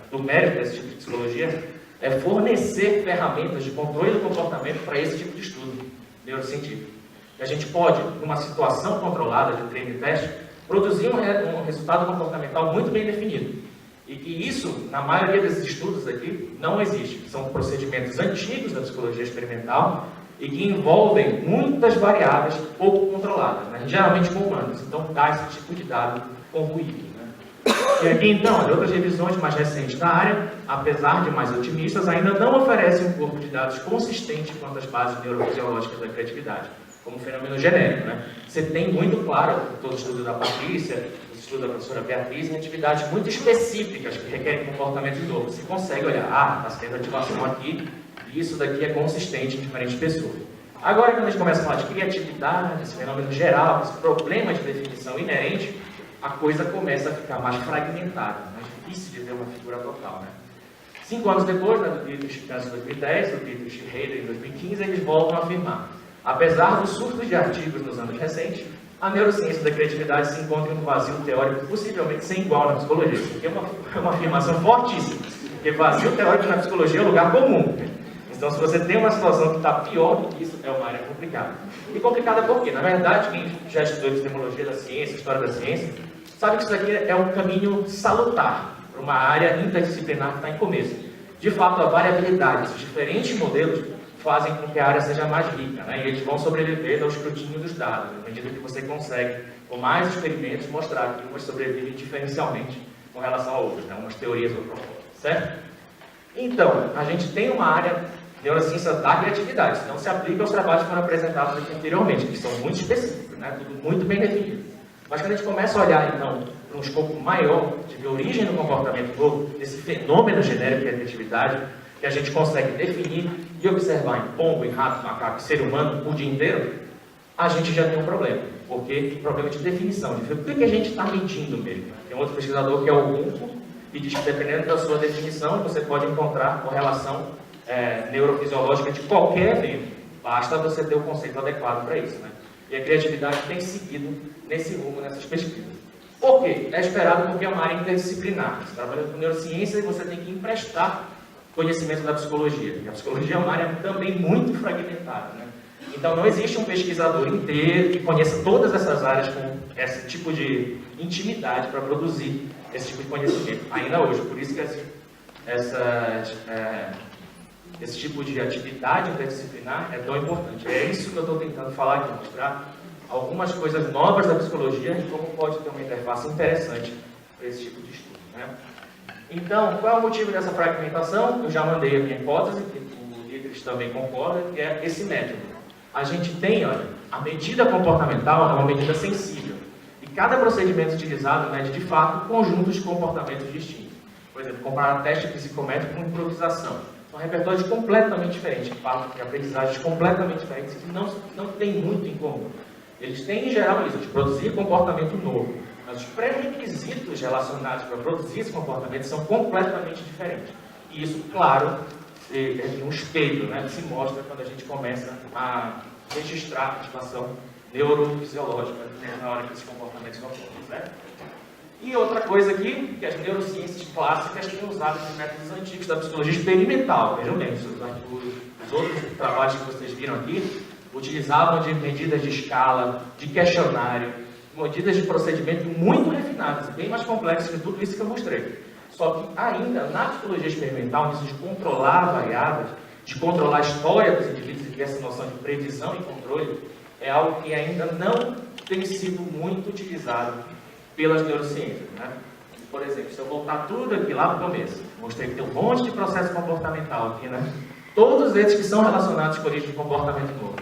do mérito desse tipo de psicologia é fornecer ferramentas de controle do comportamento para esse tipo de estudo neurocientífico. E a gente pode, numa situação controlada de treino e teste, produzir um resultado comportamental muito bem definido. E que isso, na maioria desses estudos aqui, não existe. São procedimentos antigos da psicologia experimental e que envolvem muitas variáveis pouco controladas, né? Geralmente com humanos. Então, dá esse tipo de dado com ruído, né? E aqui, então, outras revisões mais recentes da área, apesar de mais otimistas, ainda não oferecem um corpo de dados consistente quanto às bases neurofisiológicas da criatividade, como um fenômeno genérico, né? Você tem muito claro, todo o estudo da Patrícia, da professora Beatriz, em atividades muito específicas que requerem comportamento novo. Você consegue olhar, está tendo ativação aqui, e isso daqui é consistente em diferentes pessoas. Agora, quando a gente começa a falar de criatividade, esse fenômeno geral, esse problema de definição inerente, a coisa começa a ficar mais fragmentada, mais difícil de ver uma figura total, né? 5 anos depois, né, do Dietrich em 2010, do Dietrich Heider em 2015, eles voltam a afirmar: apesar do surto de artigos nos anos recentes, a neurociência da criatividade se encontra em um vazio teórico possivelmente sem igual na psicologia. Isso aqui é uma afirmação fortíssima, porque vazio teórico na psicologia é um lugar comum. Então, se você tem uma situação que está pior do que isso, é uma área complicada. E complicada por quê? Na verdade, quem já estudou epistemologia da ciência, história da ciência, sabe que isso aqui é um caminho salutar para uma área interdisciplinar que está em começo. De fato, a variabilidade, os diferentes modelos fazem com que a área seja mais rica, né? E eles vão sobreviver ao escrutínio dos dados, à medida que você consegue, com mais experimentos, mostrar que umas sobrevivem diferencialmente com relação a outras, né? Umas teorias ou propostas, certo? Então, a gente tem uma área de neurociência da criatividade, que não se aplica aos trabalhos que foram apresentados aqui anteriormente, que são muito específicos, né? Tudo muito bem definido. Mas quando a gente começa a olhar, então, para um escopo maior de ver a origem do comportamento novo, desse fenômeno genérico que é a criatividade, que a gente consegue definir e observar em pombo, em rato, macaco, ser humano o dia inteiro, a gente já tem um problema. Porque problema de definição, de ver o que a gente está medindo mesmo. Tem outro pesquisador que é o Gunco, e diz que dependendo da sua definição, você pode encontrar correlação neurofisiológica de qualquer evento. Basta você ter o conceito adequado para isso, né? E a criatividade tem seguido nesse rumo, nessas pesquisas. Por quê? É esperado porque é uma área interdisciplinar. Você trabalha com neurociência e você tem que emprestar conhecimento da psicologia. E a psicologia é uma área também muito fragmentada, né? Então não existe um pesquisador inteiro que conheça todas essas áreas com esse tipo de intimidade para produzir esse tipo de conhecimento, ainda hoje. Por isso que esse tipo de atividade interdisciplinar é tão importante. É isso que eu estou tentando falar aqui, mostrar algumas coisas novas da psicologia e como pode ter uma interface interessante para esse tipo de estudo, né? Então, qual é o motivo dessa fragmentação? Eu já mandei a minha hipótese, que o Dietrich também concorda, que é esse método. A gente tem, olha, a medida comportamental é uma medida sensível. E cada procedimento utilizado mede, de fato, conjuntos de comportamentos distintos. Por exemplo, comparar teste psicométrico com improvisação. São repertórios completamente diferentes, de aprendizagens completamente diferentes, que não têm muito em comum. Eles têm, em geral, isso, de produzir comportamento novo. Mas os pré-requisitos relacionados para produzir esse comportamento são completamente diferentes. E isso, claro, é um espelho, né, que se mostra quando a gente começa a registrar a ativação neurofisiológica, né, na hora que esses comportamentos não ocorrem, certo? E outra coisa aqui, que as neurociências clássicas têm usado os métodos antigos da psicologia experimental. Vejam bem, os outros trabalhos que vocês viram aqui utilizavam de medidas de escala, de questionário, medidas de procedimento muito refinadas, bem mais complexas que tudo isso que eu mostrei. Só que ainda na psicologia experimental, isso de controlar variáveis, de controlar a história dos indivíduos e ter essa noção de previsão e controle, é algo que ainda não tem sido muito utilizado pelas neurociências, né? Por exemplo, se eu voltar tudo aqui lá no começo, mostrei que tem um monte de processo comportamental aqui, né? Todos esses que são relacionados com a origem de comportamento novo.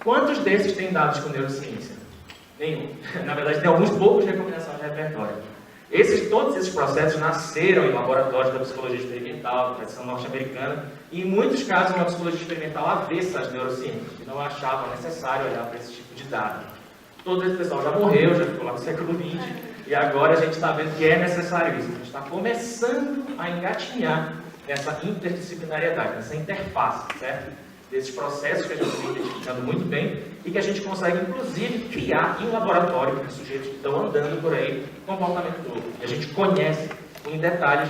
Quantos desses têm dados com neurociência? Nenhum. Na verdade, tem alguns poucos de recomendação de repertório. Todos esses processos nasceram em laboratórios da psicologia experimental, da tradição norte-americana, e em muitos casos uma psicologia experimental avessa às neurociências, que não achava necessário olhar para esse tipo de dado. Todo esse pessoal já morreu, já ficou lá no século XX, e agora a gente está vendo que é necessário isso. A gente está começando a engatinhar nessa interdisciplinariedade, nessa interface, certo? Desses processos que a gente vem identificando muito bem e que a gente consegue, inclusive, criar em laboratório, com sujeitos que estão andando por aí, comportamento novo. E a gente conhece em detalhes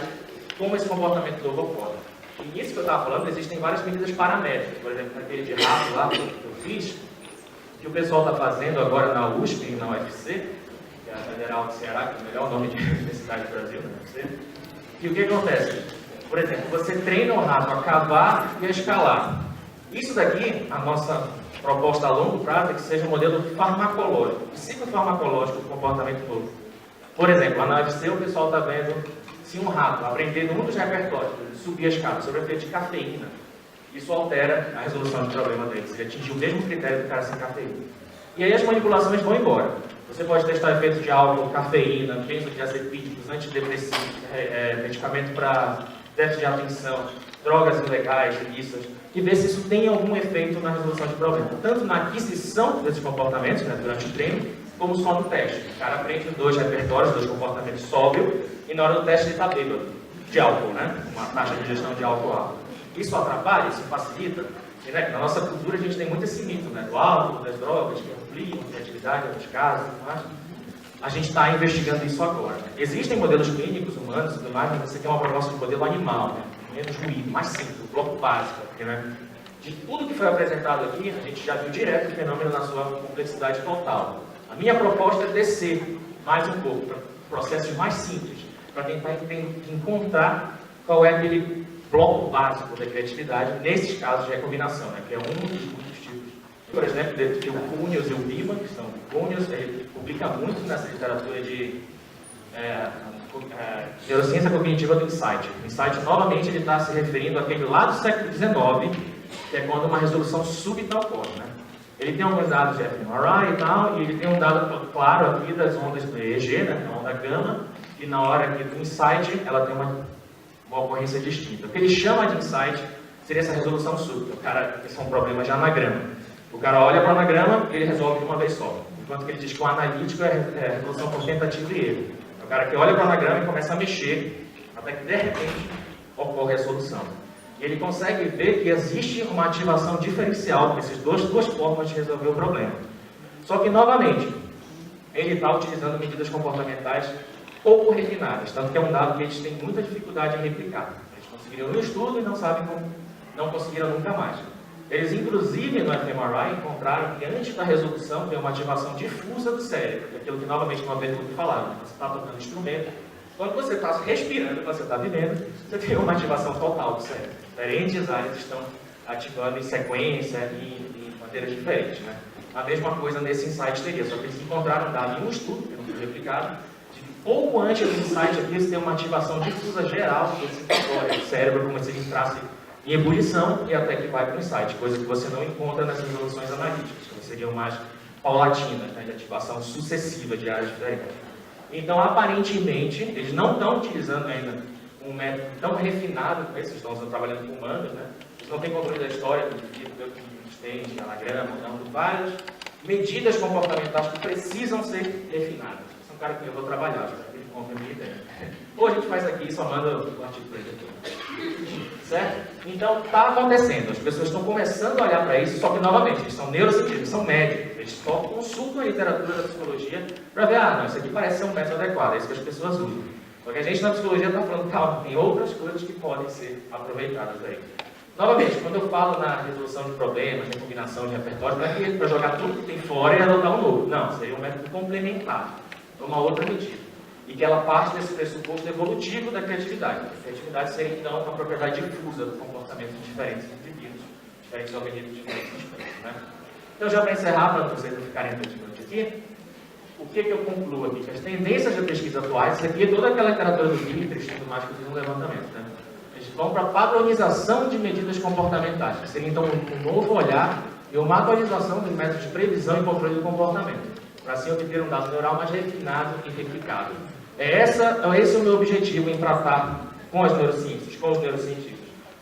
como esse comportamento novo ocorre. E nisso que eu estava falando, existem várias medidas paramétricas. Por exemplo, naquele de rato lá que eu fiz, que o pessoal está fazendo agora na USP e na UFC, que é a Federal do Ceará, que é o melhor nome de universidade do Brasil, na UFC. E o que acontece? Por exemplo, você treina o rato a cavar e a escalar. Isso daqui, a nossa proposta a longo prazo é que seja um modelo farmacológico, psicofarmacológico do comportamento novo. Por exemplo, lá na UFC o pessoal está vendo se um rato aprender num dos repertórios, subir a escada, sobre o efeito de cafeína, isso altera a resolução do problema dele, se ele atingir o mesmo critério do cara sem cafeína. E aí as manipulações vão embora. Você pode testar efeitos de álcool, cafeína, benzodiazepínicos, antidepressivos, medicamento para déficit de atenção, drogas ilegais, ilícitas, e ver se isso tem algum efeito na resolução de problema. Tanto na aquisição desses comportamentos, né, durante o treino, como só no teste. O cara aprende os dois repertórios, dois comportamentos sóbrio, e na hora do teste ele está bêbado, de álcool, né? Uma taxa de ingestão de álcool alta. Isso atrapalha, isso facilita. E, né, na nossa cultura a gente tem muito esse mito, né, do álcool, das drogas, que ampliam a criatividade em alguns casos, mas a gente está investigando isso agora. Né? Existem modelos clínicos humanos e tudo mais, mas você tem uma proposta de modelo animal, né? Menos ruído, mais simples, o bloco básico, porque, né, de tudo que foi apresentado aqui, a gente já viu direto o fenômeno na sua complexidade total. A minha proposta é descer mais um pouco, para processos mais simples, para tentar encontrar qual é aquele bloco básico da criatividade, nesses casos de recombinação, né, que é um dos muitos tipos. Por exemplo, tem o Kuhnius e o Biemann, que são Kuhnius, ele publica muito nessa literatura de neurociência cognitiva do insight. O insight, novamente, ele está se referindo àquele lá do século XIX, que é quando uma resolução súbita ocorre, né? Ele tem alguns dados de fMRI e tal, e ele tem um dado claro aqui das ondas do EEG, né, a onda gama, e na hora aqui do insight, ela tem uma ocorrência distinta. O que ele chama de insight seria essa resolução súbita. O cara, esse é um problema de anagrama. O cara olha para o anagrama e ele resolve de uma vez só. Enquanto que ele diz que o analítico é a resolução por tentativa e erro. É o cara que olha para o anagrama e começa a mexer, até que de repente ocorre a solução. E ele consegue ver que existe uma ativação diferencial para essas duas formas de resolver o problema. Só que, novamente, ele está utilizando medidas comportamentais pouco refinadas, tanto que é um dado que eles têm muita dificuldade em replicar. Eles conseguiram no estudo e não sabem como, não conseguiram nunca mais. Eles, inclusive, no fMRI, encontraram que antes da resolução tem uma ativação difusa do cérebro, que é aquilo que, novamente, uma vez eu falaram, você está tocando instrumento, quando você está respirando, quando você está vivendo, você tem uma ativação total do cérebro. Diferentes áreas estão ativando em sequência e em maneiras diferentes, né? A mesma coisa nesse insight teria, só que eles encontraram um dado em um estudo, que não foi replicado, de que pouco antes do insight aqui, você tem uma ativação difusa geral do cérebro, como se ele entrasse em ebulição e até que vai para o insight, coisa que você não encontra nas resoluções analíticas, que seriam mais paulatinas, né, de ativação sucessiva de áreas diferentes. Então, aparentemente, eles não estão utilizando ainda um método tão refinado, né? Vocês estão trabalhando com humanos, né? Eles não têm controle da história do que tem de anagrama, não, de várias medidas comportamentais que precisam ser refinadas. Esse é um cara que eu vou trabalhar, para que ele compre a minha ideia. Ou a gente faz aqui e só manda o artigo para ele aqui. Certo? Então, está acontecendo. As pessoas estão começando a olhar para isso, só que, novamente, eles são neurocientistas, são médicos. Eles só consultam a literatura da psicologia para ver, não, isso aqui parece ser um método adequado, é isso que as pessoas usam. Porque a gente na psicologia está falando, calma, tem outras coisas que podem ser aproveitadas aí. Novamente, quando eu falo na resolução de problemas, de combinação de repertório, não é para jogar tudo que tem fora e adotar um novo. Não, seria um método complementar, uma outra medida. E que ela parte desse pressuposto evolutivo da criatividade. A criatividade seria, então, uma propriedade difusa do comportamento de diferentes indivíduos, diferentes organismos, diferentes espécies, né? Então, já para encerrar, para vocês não ficarem muito aqui, o que eu concluo aqui? Que as tendências da pesquisa atuais, isso aqui é toda aquela literatura do Dimitrich e tudo mais que eu fiz um levantamento, né? Eles vão para a padronização de medidas comportamentais, que seria, então, um novo olhar e uma atualização dos métodos de previsão e controle do comportamento, para assim obter um dado neural mais refinado e replicável. Esse é o meu objetivo em tratar com as neurociências, com os neurocientistas.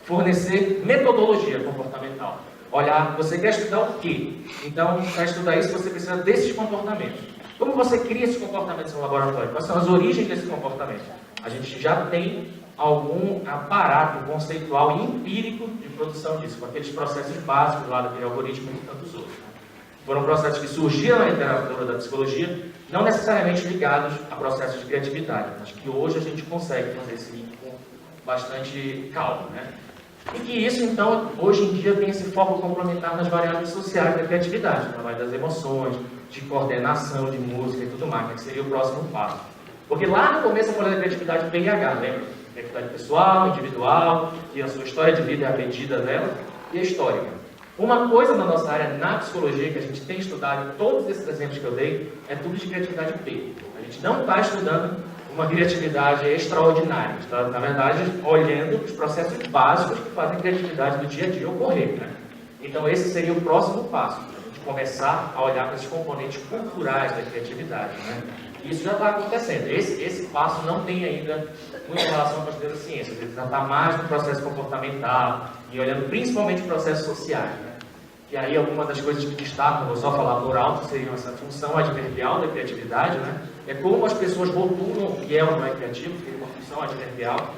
Fornecer metodologia comportamental. Olhar, você quer estudar o quê? Então, para estudar isso, você precisa desses comportamentos. Como você cria esses comportamentos no laboratório? Quais são as origens desse comportamento? A gente já tem algum aparato conceitual e empírico de produção disso, com aqueles processos básicos lá daquele algoritmo e tantos outros. Foram processos que surgiram na literatura da psicologia, não necessariamente ligados a processos de criatividade, mas que hoje a gente consegue fazer esse link com bastante calma, né? E que isso, então, hoje em dia tem esse foco complementar nas variáveis sociais da criatividade, no trabalho das emoções, de coordenação, de música e tudo mais, que seria o próximo passo. Porque lá no começo eu falei da criatividade PIH, lembra? Criatividade pessoal, individual, que a sua história de vida é a medida dela, e a histórica. Uma coisa na nossa área, na psicologia, que a gente tem estudado, em todos esses exemplos que eu dei, é tudo de criatividade P. A gente não está estudando uma criatividade extraordinária. Está, na verdade, olhando os processos básicos que fazem a criatividade do dia a dia ocorrer, né? Então, esse seria o próximo passo, a gente começar a olhar para esses componentes culturais da criatividade, né? E isso já está acontecendo. Esse passo não tem ainda muita relação com as neurociências. Ele já está mais no processo comportamental e olhando principalmente processos sociais, né? E aí algumas das coisas que destacam, vou só falar por alto, seriam essa função adverbial da criatividade, né? É como as pessoas rotulam o que é ou não é criativo, que é uma função adverbial,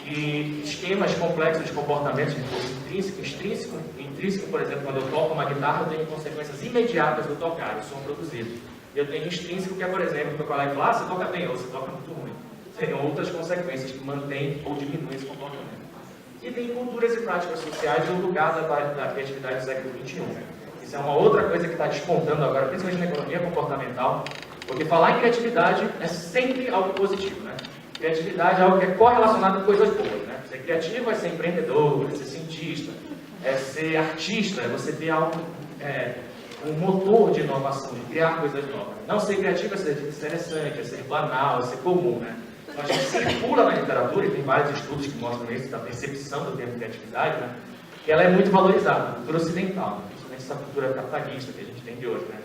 e esquemas complexos de comportamentos de força intrínseco, extrínseco. Intrínseco, por exemplo, quando eu toco uma guitarra, eu tenho consequências imediatas do tocar, o som produzido. Eu tenho extrínseco, que é, por exemplo, meu colega fala, você toca bem ou você toca muito ruim. Seriam outras consequências que mantêm ou diminuem esse comportamento. E tem culturas e práticas sociais no lugar da criatividade do século XXI. Isso é uma outra coisa que está despontando agora, principalmente na economia comportamental, Porque falar em criatividade é sempre algo positivo, né? Criatividade é algo que é correlacionado com coisas boas, né? Ser criativo é ser empreendedor, é ser cientista, é ser artista, é você ter algo, um motor de inovação, de criar coisas novas. Não ser criativo é ser interessante, é ser banal, é ser comum, né? Então, a gente circula na literatura, e tem vários estudos que mostram isso, da percepção do termo criatividade, né? Que ela é muito valorizada, na cultura ocidental, principalmente essa cultura capitalista que a gente tem de hoje, né?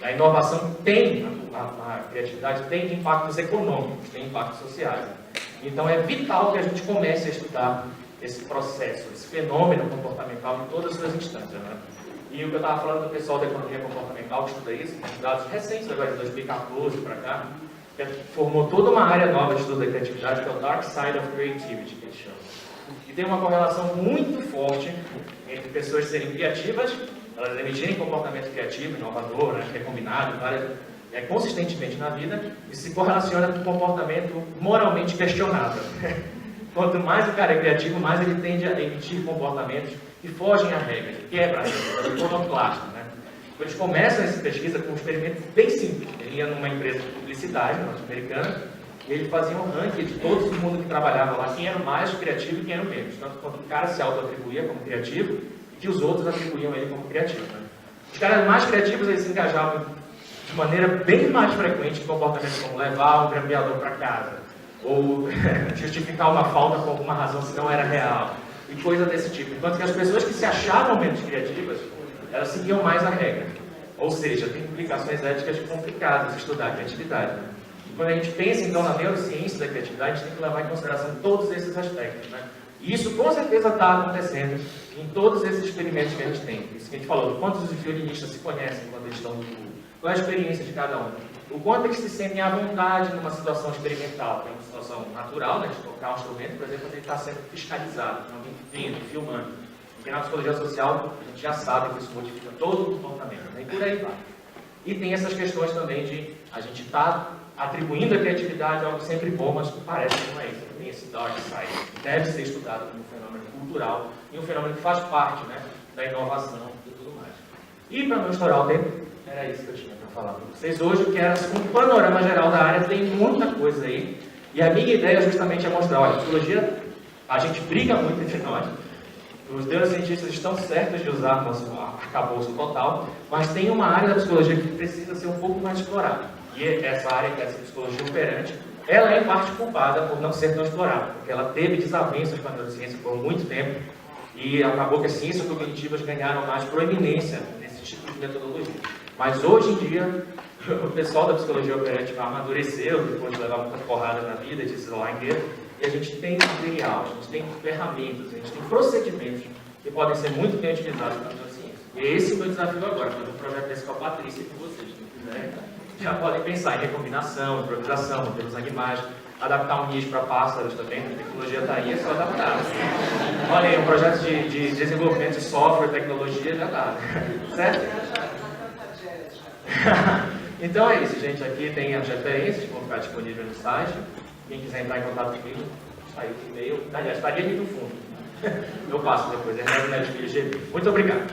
A inovação tem, a criatividade tem impactos econômicos, tem impactos sociais. Né? Então é vital que a gente comece a estudar esse processo, esse fenômeno comportamental em todas as suas instâncias. Né? E o que eu estava falando do pessoal da economia comportamental que estuda isso, dados recentes, agora de 2014 para cá, que formou toda uma área nova de estudo da criatividade, que é o Dark Side of Creativity, que eles chamam. E tem uma correlação muito forte entre pessoas serem criativas, elas emitirem comportamento criativo, inovador, né, que é combinado consistentemente na vida, e se correlaciona com comportamento moralmente questionável. Quanto mais o cara é criativo, mais ele tende a emitir comportamentos que fogem à regra, que quebram a regra, iconoclasta, né? Eles começam essa pesquisa com um experimento bem simples. Ele ia numa empresa de publicidade norte-americana e ele fazia um ranking de todo mundo que trabalhava lá, quem era o mais criativo e quem era o menos. Tanto quanto o cara se auto-atribuía como criativo, que os outros atribuíam ele como criativo. Né? Os caras mais criativos, eles se engajavam de maneira bem mais frequente em comportamentos como levar um grampeador para casa, ou justificar uma falta por alguma razão se não era real, e coisa desse tipo. Enquanto que as pessoas que se achavam menos criativas, elas seguiam mais a regra. Ou seja, tem implicações éticas complicadas estudar a criatividade. Né? E quando a gente pensa, então, na neurociência da criatividade, a gente tem que levar em consideração todos esses aspectos. Né? E isso, com certeza, está acontecendo em todos esses experimentos que a gente tem. Isso que a gente falou, quantos os violinistas se conhecem quando eles estão no clube, qual é a experiência de cada um, o quanto eles se sentem à vontade numa situação experimental, que é uma situação natural, né, de tocar um instrumento, por exemplo, quando ele está sendo fiscalizado, alguém vendo, filmando. Porque na psicologia social, a gente já sabe que isso modifica todo o comportamento, né, e por aí vai. E tem essas questões também de a gente estar atribuindo a criatividade a algo sempre bom, mas que parece que não é isso. Tem esse dark side, que deve ser estudado como um fenômeno cultural e um fenômeno que faz parte, né, da inovação e tudo mais. E para não estourar o tempo, era isso que eu tinha para falar para vocês hoje, que era um panorama geral da área, tem muita coisa aí, e a minha ideia justamente é mostrar, olha, a psicologia, a gente briga muito entre nós, os neurocientistas estão certos de usar nosso arcabouço total, mas tem uma área da psicologia que precisa ser um pouco mais explorada. E essa área, que é essa psicologia operante, ela é em parte culpada por não ser tão explorada, porque ela teve desavenças com a neurociência por muito tempo, e acabou que as ciências cognitivas ganharam mais proeminência nesse tipo de metodologia. Mas hoje em dia, o pessoal da psicologia operante amadureceu, depois de levar muita porrada na vida, de lá inteiro, e a gente tem material, a gente tem ferramentas, a gente tem procedimentos que podem ser muito bem utilizados na neurociência. E esse é o meu desafio agora, fazer um projeto desse com a Patrícia e com vocês, se quiserem. Já podem pensar em recombinação, improvisação, modelos animais, adaptar um nicho para pássaros também, a tecnologia está aí, é só adaptar. Olha aí, um projeto de desenvolvimento de software, tecnologia, já está. Certo? Então é isso, gente. Aqui tem as referências que vão ficar disponíveis no site. Quem quiser entrar em contato comigo, aí o e-mail. Aliás, estaria ali no fundo. Eu passo depois, é Renan de Filho GB. Muito obrigado.